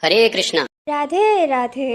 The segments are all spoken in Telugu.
हरे कृष्णा। राधे राधे।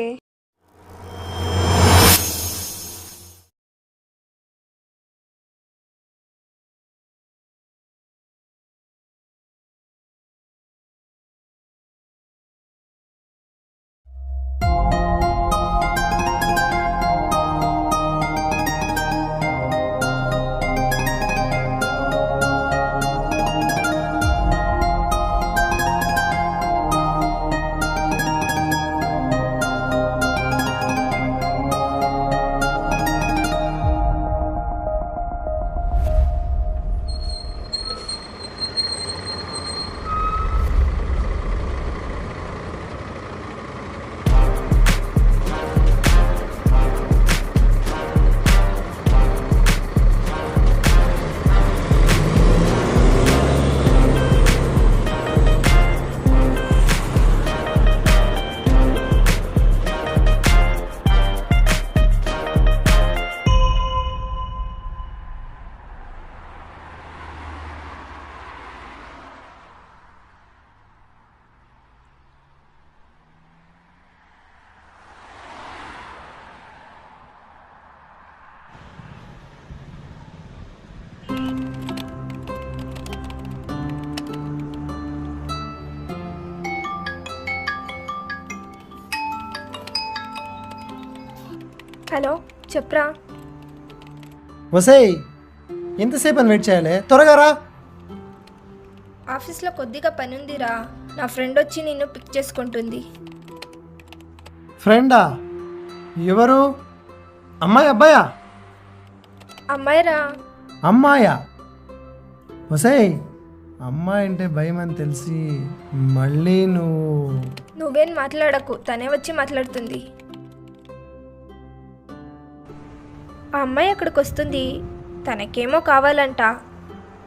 హలో చెప్పరా. వసేయ్, ఎంతసేపు అని వెయిట్ చేయాలి? త్వరగా రా. ఆఫీస్లో కొద్దిగా పని ఉందిరా. నా ఫ్రెండ్ వచ్చి నిన్ను పిక్ చేసుకుంటుంది. ఫ్రెండా? ఎవరు? అమ్మాయి అబ్బాయా? అమ్మాయిరా. అమ్మాయా? వసేయ్, అమ్మాయి అంటే భయం అని తెలిసి మళ్ళీ నువ్వేం మాట్లాడకు, తనే వచ్చి మాట్లాడుతుంది. ఆ అమ్మాయి అక్కడికి వస్తుంది. తనకేమో కావాలంట.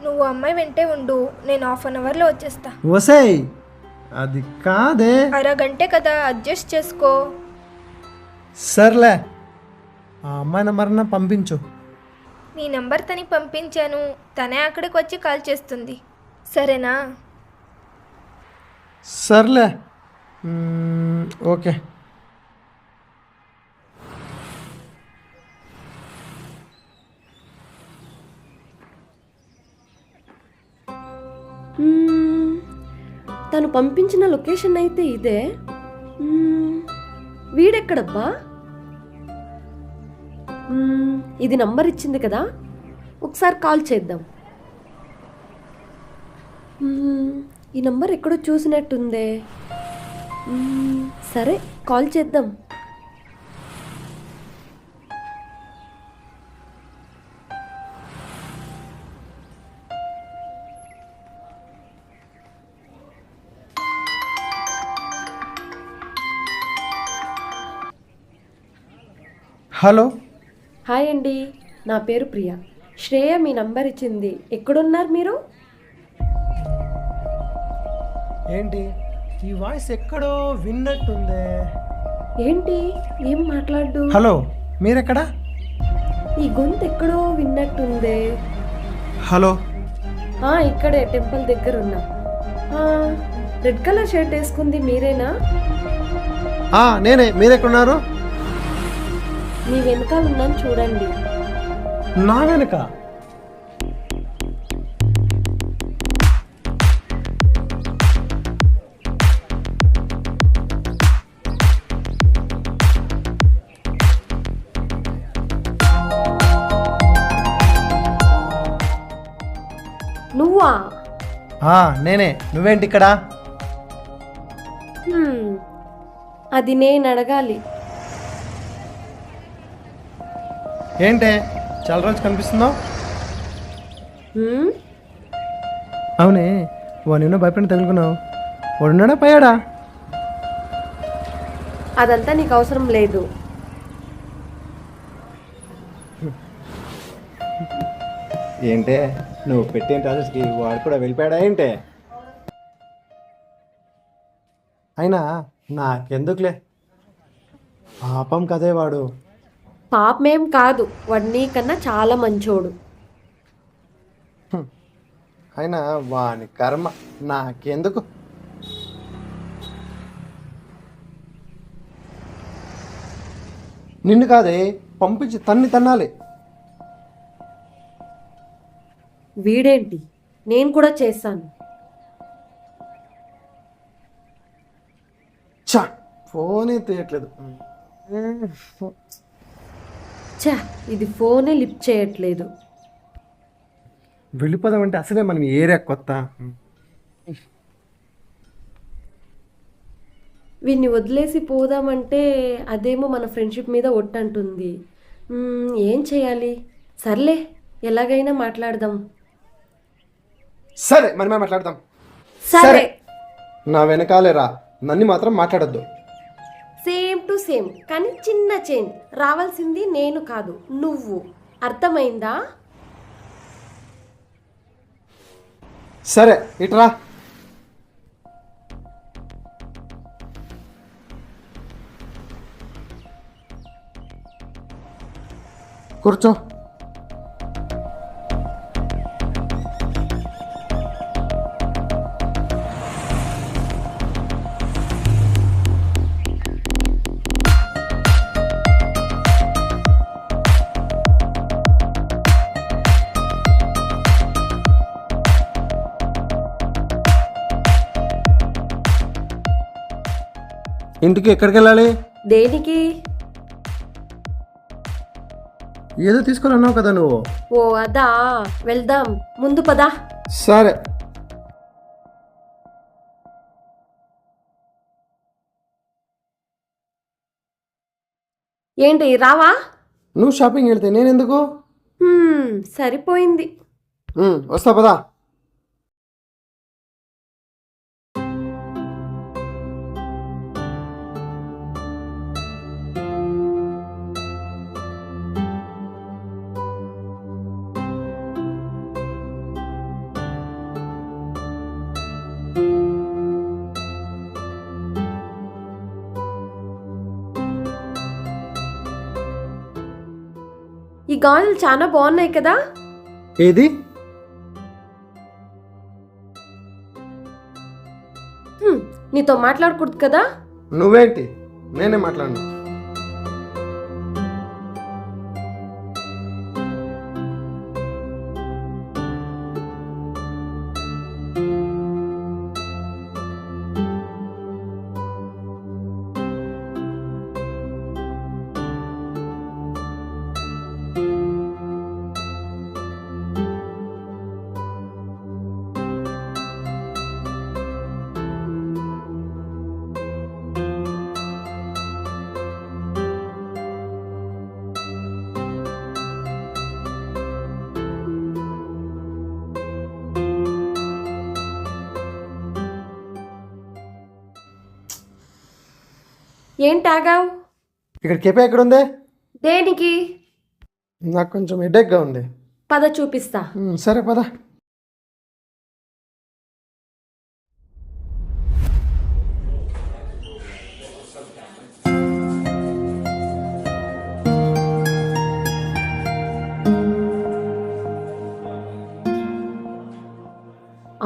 నువ్వు అమ్మాయి వెంటే ఉండు, నేను 1/2 అవర్లో వచ్చేస్తా. వసేయ్, అది కాదే. అరగంటే కదా, అడ్జస్ట్ చేసుకో. సర్లే, ఆ అమ్మాయి నెంబర్న పంపించు. నీ నెంబర్ తనకి పంపించాను, తనే అక్కడికి వచ్చి కాల్ చేస్తుంది. సరేనా? సర్లే, ఓకే. తను పంపించిన లొకేషన్ అయితే ఇదే. వీడెక్కడబ్బా? ఇది నంబర్ ఇచ్చింది కదా, ఒకసారి కాల్ చేద్దాం. ఈ నంబర్ ఎక్కడో చూసినట్టుందే. సరే, కాల్ చేద్దాం. హలో. హాయ్ అండి, నా పేరు ప్రియా. శ్రేయ మీ నంబర్ ఇచ్చింది. ఎక్కడున్నారు మీరు? ఏంటి ఈ వాయిస్ ఎక్కడో విన్నట్టుందే? ఏంటి ఏం మాట్లాడు? హలో, మీరెక్కడా? ఈ గొంతు ఎక్కడో విన్నట్టుందే. హలో. ఇక్కడే టెంపుల్ దగ్గర ఉన్నా. రెడ్ కలర్ షర్ట్ వేసుకుంది మీరేనా? నేనే. మీరెక్కడున్నారు? మీ వెనకాల ఉన్నాను, చూడండి. నా వెనక? నువ్వా? నేనే. నువ్వేంటి ఇక్కడ? అది నేను అడగాలి. ఏంటే చాలా రోజు కనిపిస్తున్నావు? అవునే, వాడు భయపడి తగులుకున్నావు. వాడున్నాడా పోయాడా? అదంతా నీకు అవసరం లేదు. ఏంటే నువ్వు పెట్టిన టార్చర్స్కి వాడు కూడా వెళ్ళిపోయాడా ఏంటే? అయినా నాకెందుకులే, పాపం కదే వాడు. పాపమేం కాదు, వాడు నీకన్నా చాలా మంచోడు. అయినా వాని కర్మ నాకెందుకు? నిన్ను కాదే, పంపించి తన్నాలి. వీడేంటి, నేను కూడా చేస్తాను. చా, ఫోనే తీయట్లేదు. ఛా, ఇది ఫోనే లిఫ్ట్ చేయట్లేదు. వెళ్ళిపోదామంటే అసలే మనం ఏరియా కొత్త. వీడిని వదిలేసి పోదామంటే అదేమో మన ఫ్రెండ్షిప్ మీద ఒట్టంటుంది. ఏం చేయాలి? సర్లే, ఎలాగైనా మాట్లాడదాం. సరే, మనమే మాట్లాడదాం. సరే. నా వెనకాలే రా, నన్ను మాత్రం మాట్లాడొద్దు. సేమ్ టు సేమ్, కానీ చిన్న చేంజ్. రావాల్సింది నేను కాదు, నువ్వు. అర్థమైందా? సరే, ఇట్రా. కూర్చో. ఇంటికి ఎక్కడికి వెళ్ళాలి? దేనికి? ఏదో తీసుకోవాలన్నావు కదా నువ్వు. ఓ అదా, వెళ్దాం. ముందు పదా. సరే. ఏంటి, రావా? నువ్వు షాపింగ్ వెళ్తే నేనెందుకు? సరిపోయింది. వస్తా పదా. ఈ గాజులు చాలా బాగున్నాయి కదా. ఏది? నీతో మాట్లాడకూడదు కదా. నువ్వేంటి, నేనే మాట్లాడను. ఏంటి ఆగావు? ఇక్కడ కెఫే ఎక్కడ ఉంది? దేనికి? నాకు కొంచెం హెడేక్గా ఉంది. పద చూపిస్తా. సరే పద.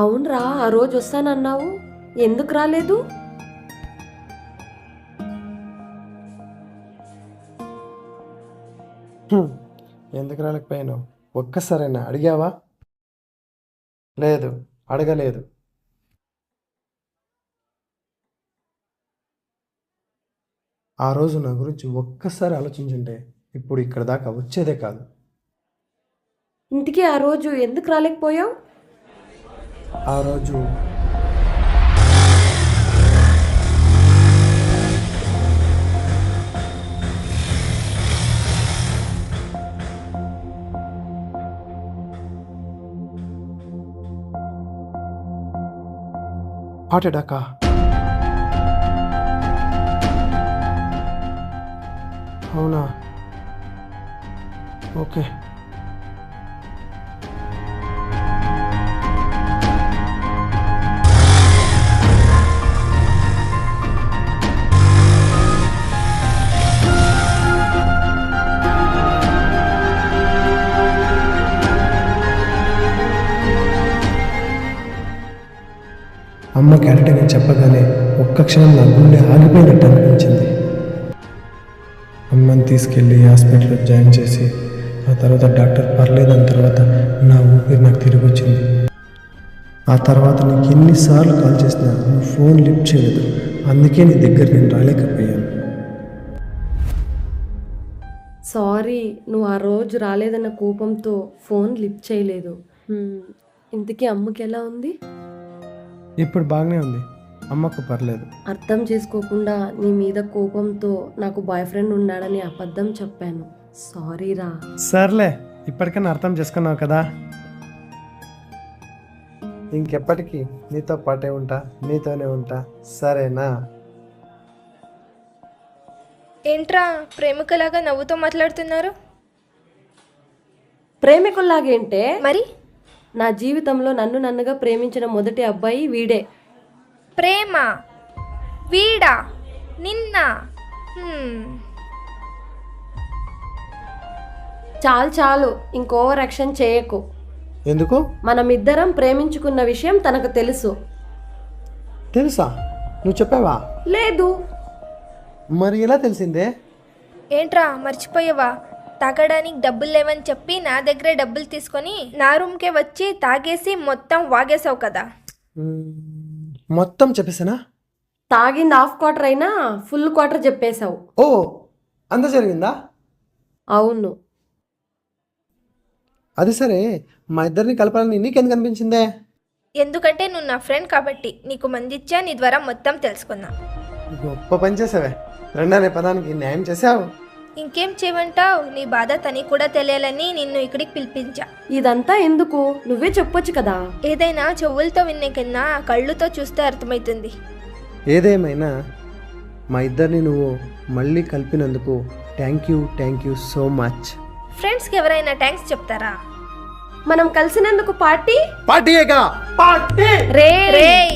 అవునరా, ఆ రోజు వస్తానన్నావు, ఎందుకు రాలేదు? ఎందుకు రాలేకపోయాను? ఒక్కసారైనా అడిగావా? లేదు, అడగలేదు. ఆ రోజు నా గురించి ఒక్కసారి ఆలోచించుంటే ఇప్పుడు ఇక్కడ దాకా వచ్చేదే కాదు. ఇంటికి ఆ రోజు ఎందుకు రాలేకపోయావు? ఆ రోజు హార్ట్ అటాకా? అవునా? ఓకే. అమ్మ క్యారెక్టర్గా చెప్పగానే ఒక్క క్షణం నా గుండె ఆగిపోయినట్టు అనిపించింది. అమ్మని తీసుకెళ్ళి హాస్పిటల్లో జాయిన్ చేసి ఆ తర్వాత డాక్టర్ పర్లేదని తర్వాత నా ఊపిరి నాకు తిరిగి వచ్చింది. ఆ తర్వాత నీకు ఎన్నిసార్లు కాల్ చేసినా నువ్వు ఫోన్ లిఫ్ట్ చేయలేదు. అందుకే నీ దగ్గర నేను రాలేకపోయాను. సారీ, నువ్వు ఆ రోజు రాలేదన్న కోపంతో ఫోన్ లిఫ్ట్ చేయలేదు. ఇంతకీ అమ్మకి ఎలా ఉంది? ఇప్పుడు బాగానే ఉంది, అమ్మకు పర్లేదు. అర్థం చేసుకోకుండా నీ మీద కోపంతో నాకు బాయ్ ఫ్రెండ్ ఉన్నాడని అబద్ధం చెప్పాను. సారీ రా. సర్లే, ఇప్పటికైనా అర్థం చేసుకున్నావు కదా. ఇంకెప్పటికీ నీతో పాటే ఉంటా, నీతోనే ఉంటా, సరేనా? ఏంట్రా ప్రేమికులాగా నవ్వుతూ మాట్లాడుతున్నారు? ప్రేమికుల్లాగేంటే? మరి నా జీవితంలో నన్నుగా ప్రేమించిన మొదటి అబ్బాయి వీడే. ప్రేమ వీడా నిన్న? చాలు ఇంకోవర్ యాక్షన్ చేయకు. ఎందుకు? మనమిద్దరం ప్రేమించుకున్న విషయం తనకు తెలుసు. తెలుసా? నువ్వు చెప్పావా? లేదు. మరి ఎలా తెలిసిందే? ఏంట్రా మర్చిపోయావా? తాగడానికి డబ్బులు లేవని చెప్పి నా దగ్గరే డబ్బులు తీసుకొని నా రూమ్కే వచ్చి తాగేసి మొత్తం వాగేసావు కదా. మొత్తం చెప్పేసానా? తాగింది హాఫ్ క్వార్టర్ అయినా ఫుల్ క్వార్టర్ చెప్పేశావు. ఓ, అంత జరిగిందా? అవును. అది సరే, మా ఇద్దరిని కలపాలని నీకెందుకు అనిపించిందే? ఎందుకంటే నువ్వు నా ఫ్రెండ్ కాబట్టి నీకు మందిచ్చా, నీ ద్వారా మొత్తం తెలుసుకున్నా. గొప్ప పని చేసావే. రెండనే పదానికి న్యాయం చేసావు. ఇంకేం చేయమంటావు? నీ బాధ తనకి కూడా తెలియాలని నిన్ను ఇక్కడికి పిలిపించా. ఇదంతా ఎందుకు? నువ్వే చెప్పొచ్చు కదా. ఏదైనా చెవులతో వినే కన్నా కళ్ళుతో చూస్తే అర్థమవుతుంది. ఏదేమైనా మా ఇద్దరిని నువ్వు మళ్ళీ కలిపినందుకు థ్యాంక్ యూ సో మచ్. ఫ్రెండ్స్కి ఎవరైనా థ్యాంక్స్ చెప్తారా? మనం కలిసినందుకు పార్టీ పార్టీయేగా పార్టీ. రేయ్